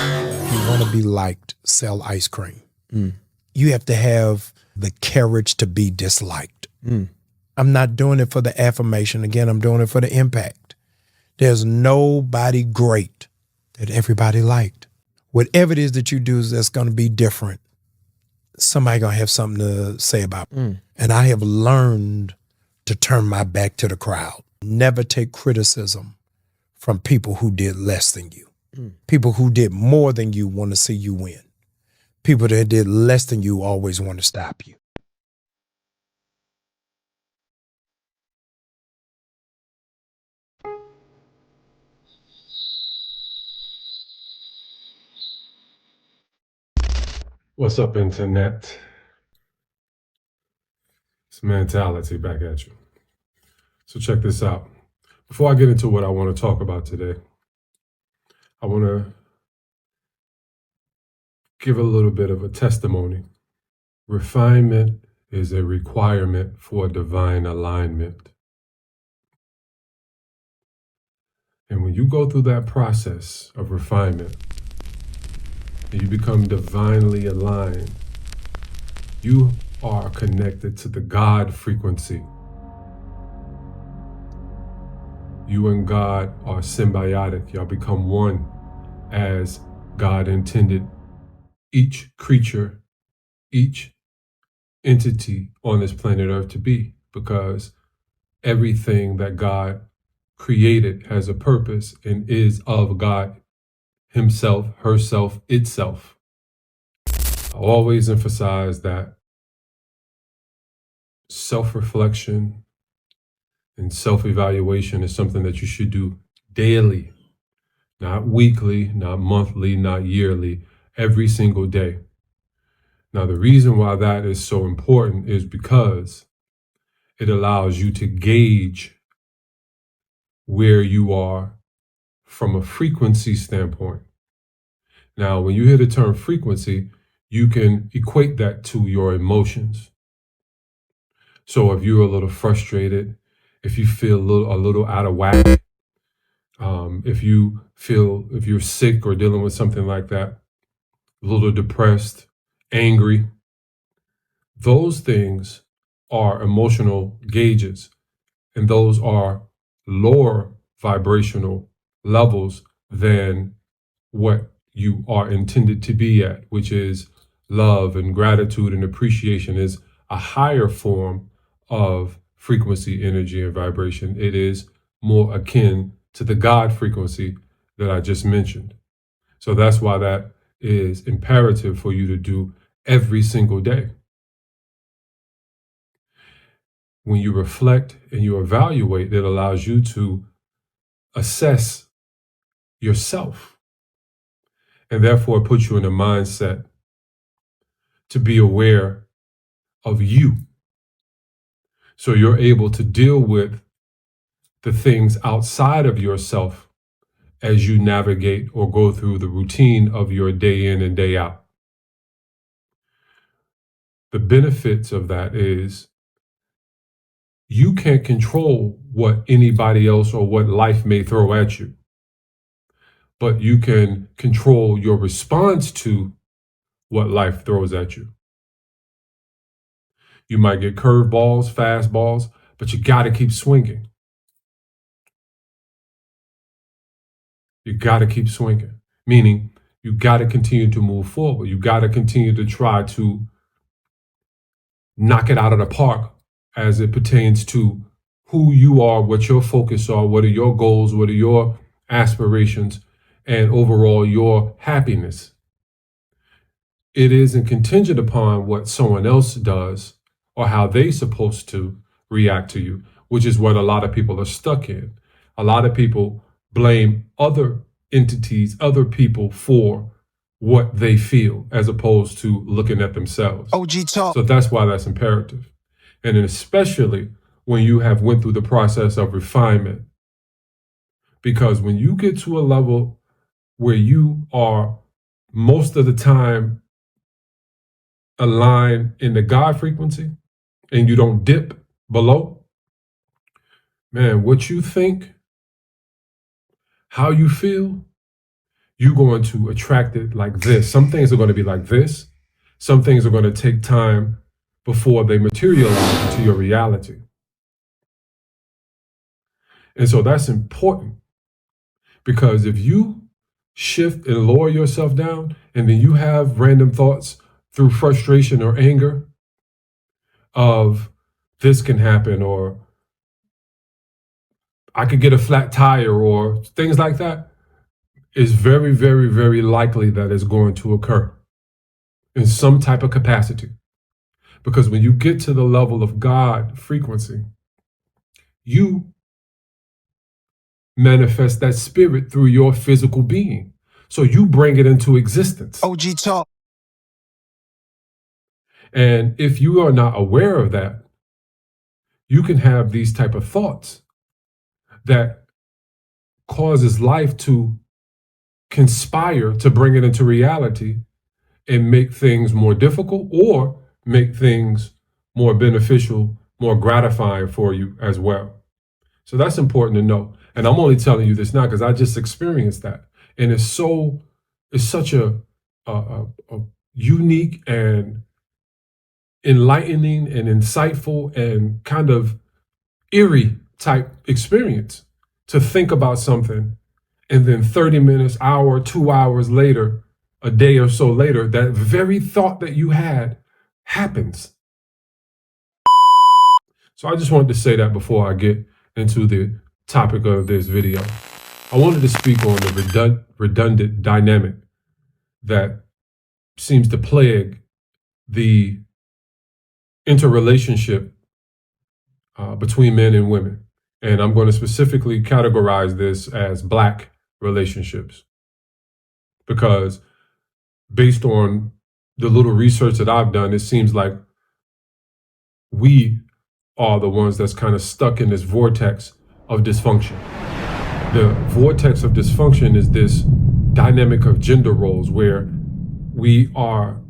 If you want to be liked, sell ice cream. You have to have the courage to be disliked. I'm not doing it for the affirmation. Again, I'm doing it for the impact. There's nobody great that everybody liked. Whatever it is that you do that's going to be different, somebody going to have something to say about it. And I have learned to turn my back to the crowd. Never take criticism from people who did less than you. People who did more than you want to see you win. People that did less than you always want to stop you. What's up, Internet? It's ManTality back at you. So check this out. Before I get into what I want to talk about today, I want to give a little bit of a testimony. Refinement is a requirement for divine alignment. And when you go through that process of refinement and you become divinely aligned, you are connected to the God frequency. You and God are symbiotic. Y'all become one as God intended each creature, each entity on this planet Earth to be, because everything that God created has a purpose and is of God himself, herself, itself. I always emphasize that self-reflection and self-evaluation is something that you should do daily, not weekly, not monthly, not yearly, every single day. Now, the reason why that is so important is because it allows you to gauge where you are from a frequency standpoint. Now, when you hear the term frequency, you can equate that to your emotions. So if you're a little frustrated, if you feel a little out of whack, if you're sick or dealing with something like that, a little depressed, angry, those things are emotional gauges, and those are lower vibrational levels than what you are intended to be at, which is love and gratitude and appreciation is a higher form of frequency, energy, and vibration. It is more akin to the God frequency that I just mentioned. So that's why that is imperative for you to do every single day. When you reflect and you evaluate, it allows you to assess yourself, and therefore it puts you in a mindset to be aware of you. So you're able to deal with the things outside of yourself as you navigate or go through the routine of your day in and day out. The benefits of that is you can't control what anybody else or what life may throw at you, but you can control your response to what life throws at you. You might get curveballs, fastballs, but you got to keep swinging. You got to keep swinging, meaning you got to continue to move forward. You got to continue to try to knock it out of the park as it pertains to who you are, what your focus are, what are your goals, what are your aspirations, and overall your happiness. It isn't contingent upon what someone else does or how they're supposed to react to you, which is what a lot of people are stuck in. A lot of people blame other entities, other people for what they feel as opposed to looking at themselves. OG talk. So that's why that's imperative. And then especially when you have went through the process of refinement. Because when you get to a level where you are most of the time aligned in the God frequency and you don't dip below, man, what you think, how you feel, you're going to attract it like this. Some things are going to be like this. Some things are going to take time before they materialize into your reality. And so that's important, because if you shift and lower yourself down, and then you have random thoughts through frustration or anger of this can happen, or I could get a flat tire, or things like that, it's very, very, very likely that it's going to occur in some type of capacity. Because when you get to the level of God frequency, you manifest that spirit through your physical being. So you bring it into existence. OG talk. And if you are not aware of that, you can have these type of thoughts that causes life to conspire to bring it into reality and make things more difficult, or make things more beneficial, more gratifying for you as well. So that's important to know. And I'm only telling you this now because I just experienced that. And it's such a unique and enlightening and insightful and kind of eerie type experience to think about something, and then 30 minutes, hour, 2 hours later, a day or so later, that very thought that you had happens. So I just wanted to say that before I get into the topic of this video. I wanted to speak on the redundant dynamic that seems to plague the interrelationship between men and women. And I'm going to specifically categorize this as Black relationships, because based on the little research that I've done, it seems like we are the ones that's kind of stuck in this vortex of dysfunction. The vortex of dysfunction is this dynamic of gender roles where we are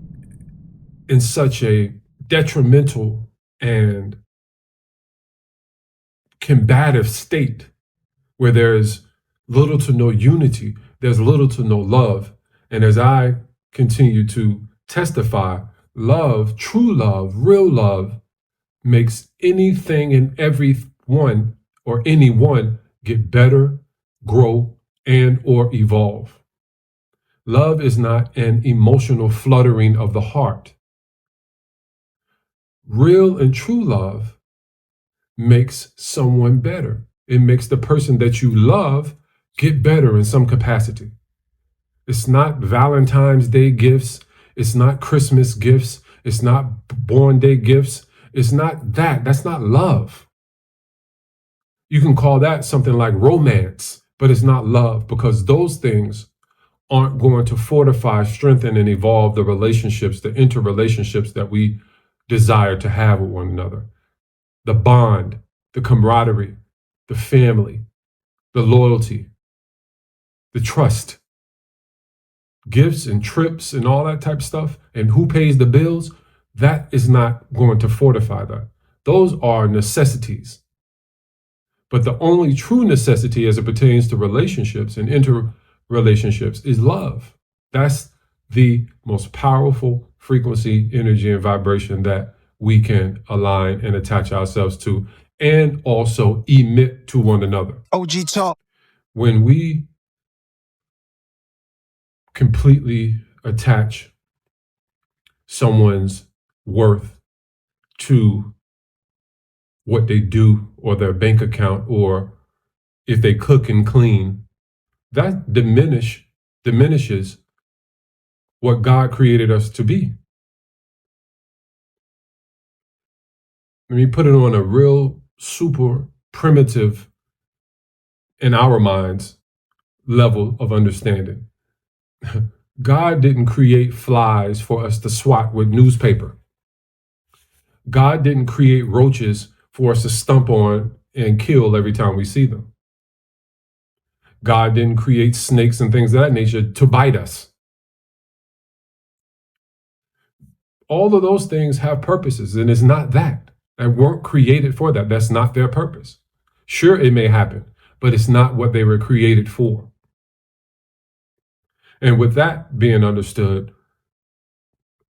in such a detrimental and combative state where there is little to no unity, there's little to no love. And as I continue to testify, love, true love, real love, makes anything and everyone or anyone get better, grow, and or evolve. Love is not an emotional fluttering of the heart. Real and true love makes someone better. It makes the person that you love get better in some capacity. It's not Valentine's Day gifts. It's not Christmas gifts. It's not born day gifts. It's not that. That's not love. You can call that something like romance, but it's not love, because those things aren't going to fortify, strengthen, and evolve the relationships, the interrelationships that we desire to have with one another. The bond, the camaraderie, the family, the loyalty, the trust, gifts and trips and all that type of stuff, and who pays the bills, that is not going to fortify that. Those are necessities. But the only true necessity as it pertains to relationships and interrelationships is love. That's the most powerful frequency, energy, and vibration that we can align and attach ourselves to, and also emit to one another. OG talk. When we completely attach someone's worth to what they do or their bank account, or if they cook and clean, that diminishes what God created us to be. Let me put it on a real super primitive, in our minds, level of understanding. God didn't create flies for us to swat with newspaper. God didn't create roaches for us to stomp on and kill every time we see them. God didn't create snakes and things of that nature to bite us. All of those things have purposes, and it's not that. They weren't created for that. That's not their purpose. Sure, it may happen, but it's not what they were created for. And with that being understood,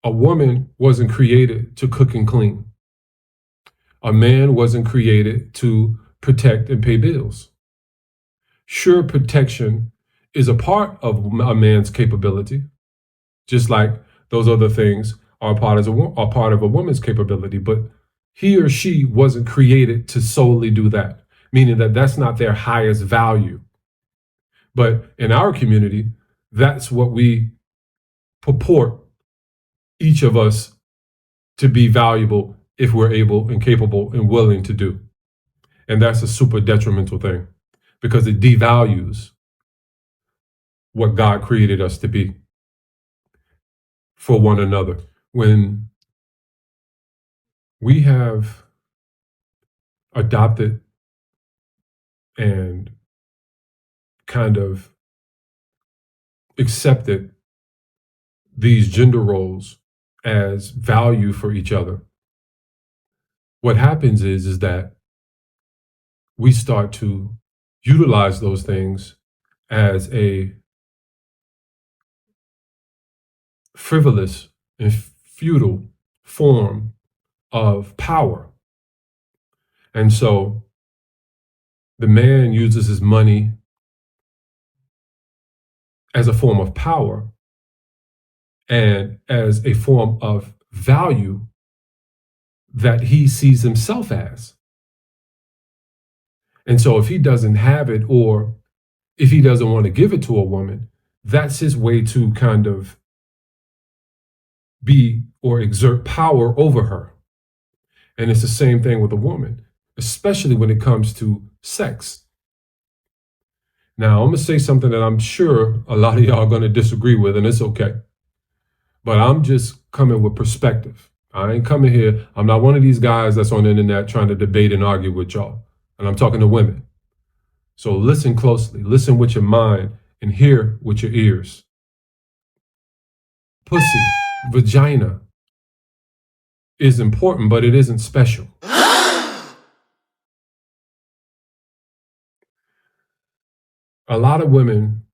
a woman wasn't created to cook and clean. A man wasn't created to protect and pay bills. Sure, protection is a part of a man's capability, just like those other things are part of a woman's capability, but he or she wasn't created to solely do that, meaning that that's not their highest value. But in our community, that's what we purport each of us to be valuable if we're able and capable and willing to do. And that's a super detrimental thing because it devalues what God created us to be for one another. When we have adopted and kind of accepted these gender roles as value for each other, what happens is that we start to utilize those things as a frivolous and futile form of power. And so the man uses his money as a form of power and as a form of value that he sees himself as. And so if he doesn't have it, or if he doesn't want to give it to a woman, that's his way to kind of be or exert power over her. And it's the same thing with a woman, especially when it comes to sex. Now, I'm going to say something that I'm sure a lot of y'all are going to disagree with, and it's okay. But I'm just coming with perspective. I ain't coming here. I'm not one of these guys that's on the internet trying to debate and argue with y'all. And I'm talking to women. So listen closely. Listen with your mind and hear with your ears. Pussy, vagina is important, but it isn't special. A lot of women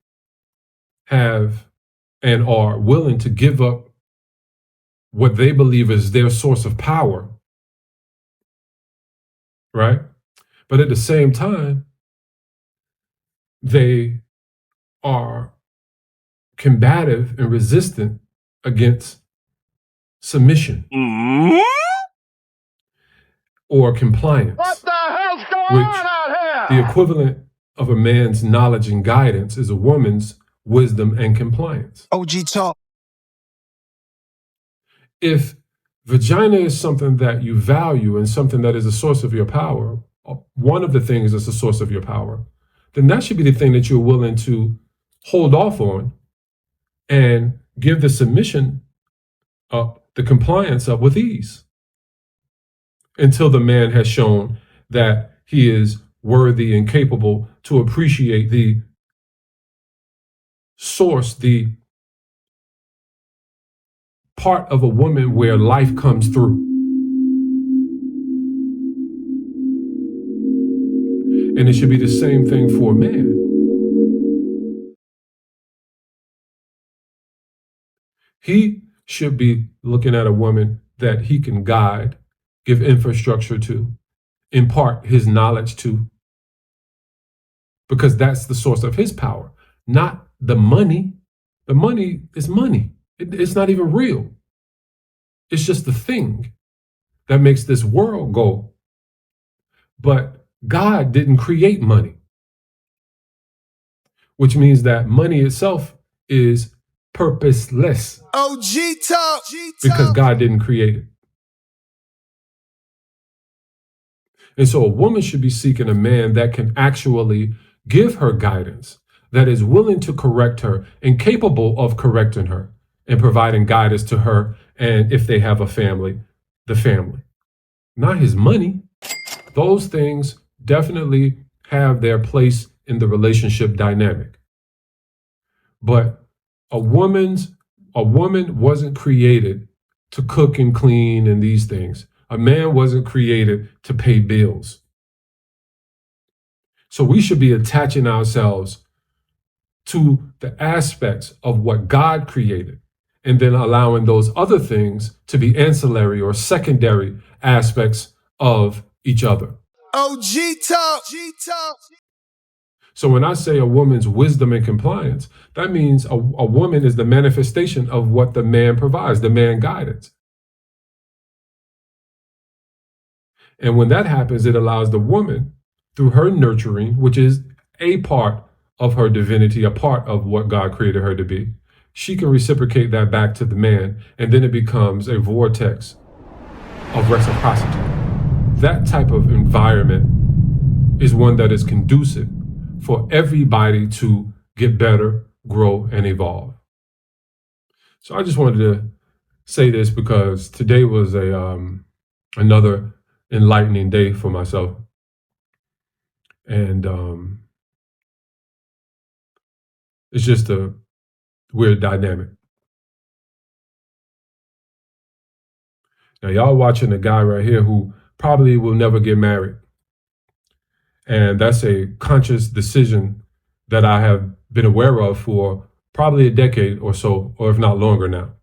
have and are willing to give up what they believe is their source of power, right? But at the same time, they are combative and resistant against submission or compliance. What the hell's going on out here? The equivalent of a man's knowledge and guidance is a woman's wisdom and compliance. OG talk. If vagina is something that you value and something that is a source of your power, one of the things that's a source of your power, then that should be the thing that you're willing to hold off on and give the submission up, the compliance up with ease until the man has shown that he is worthy and capable to appreciate the source, the part of a woman where life comes through. And it should be the same thing for a man. He should be looking at a woman that he can guide, give infrastructure to, impart his knowledge to, because that's the source of his power, not the money. The money is money. It's not even real. It's just the thing that makes this world go. But God didn't create money, which means that money itself is purposeless. OG talk. Because God didn't create it. And so a woman should be seeking a man that can actually give her guidance, that is willing to correct her and capable of correcting her and providing guidance to her, and if they have a family, the family. Not his money. Those things definitely have their place in the relationship dynamic. But a woman wasn't created to cook and clean and these things. A man wasn't created to pay bills. So we should be attaching ourselves to the aspects of what God created, and then allowing those other things to be ancillary or secondary aspects of each other. OG talk. So when I say a woman's wisdom and compliance, that means a woman is the manifestation of what the man provides, the man guidance. And when that happens, it allows the woman, through her nurturing, which is a part of her divinity, a part of what God created her to be, she can reciprocate that back to the man, and then it becomes a vortex of reciprocity. That type of environment is one that is conducive for everybody to get better, grow, and evolve. So I just wanted to say this because today was another enlightening day for myself. And it's just a weird dynamic. Now, y'all watching a guy right here who probably will never get married. And that's a conscious decision that I have been aware of for probably a decade or so, or if not longer now.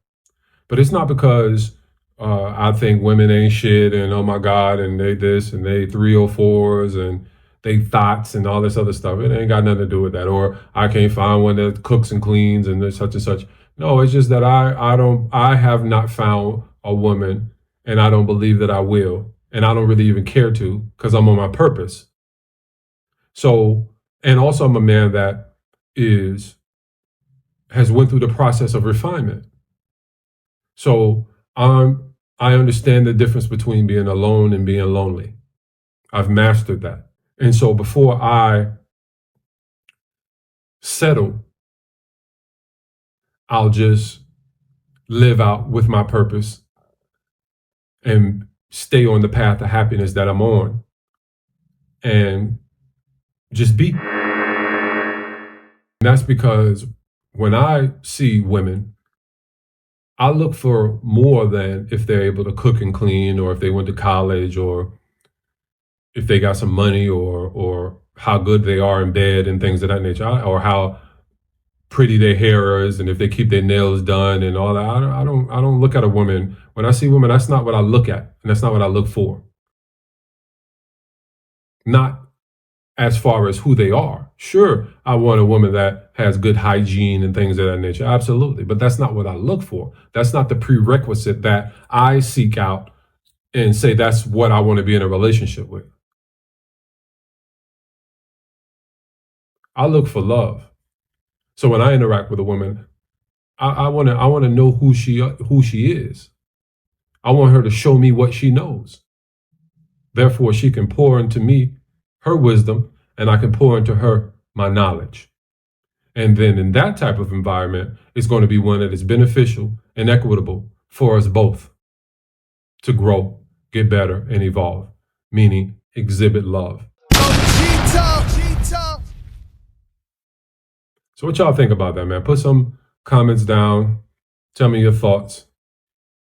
But it's not because I think women ain't shit and oh my God, and they this and they 304s and they thoughts and all this other stuff. It ain't got nothing to do with that. Or I can't find one that cooks and cleans and such and such. No, it's just that I have not found a woman, and I don't believe that I will. And I don't really even care to, because I'm on my purpose. So, and also I'm a man that has went through the process of refinement. So I understand the difference between being alone and being lonely. I've mastered that. And so before I settle, I'll just live out with my purpose and stay on the path of happiness that I'm on and just be. And that's because when I see women, I look for more than if they're able to cook and clean, or if they went to college, or if they got some money, or how good they are in bed and things of that nature, or how pretty their hair is, and if they keep their nails done and all that. I don't look at a woman. When I see women, that's not what I look at, and that's not what I look for. Not as far as who they are. Sure, I want a woman that has good hygiene and things of that nature. Absolutely. But that's not what I look for. That's not the prerequisite that I seek out and say that's what I want to be in a relationship with. I look for love. So when I interact with a woman, I want to know who she is. I want her to show me what she knows. Therefore, she can pour into me her wisdom, and I can pour into her my knowledge. And then in that type of environment, it's going to be one that is beneficial and equitable for us both to grow, get better, and evolve, meaning exhibit love. So what y'all think about that, man? Put some comments down. Tell me your thoughts.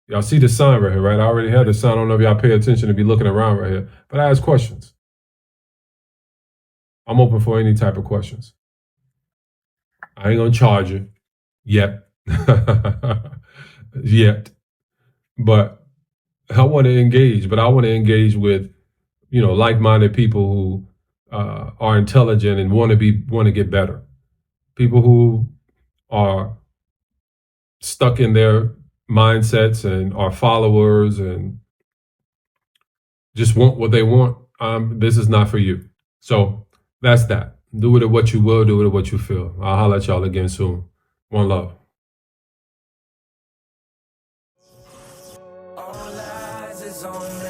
Y'all see the sign right here, right? I already had the sign. I don't know if y'all pay attention to be looking around right here, but I ask questions. I'm open for any type of questions. I ain't gonna charge you yet. Yet. But I want to engage, but I want to engage with, like-minded people who are intelligent and want to get better. People who are stuck in their mindsets and are followers and just want what they want. This is not for you. So that's that. Do with it what you will, do with it what you feel. I'll holler at y'all again soon. One love. All eyes is on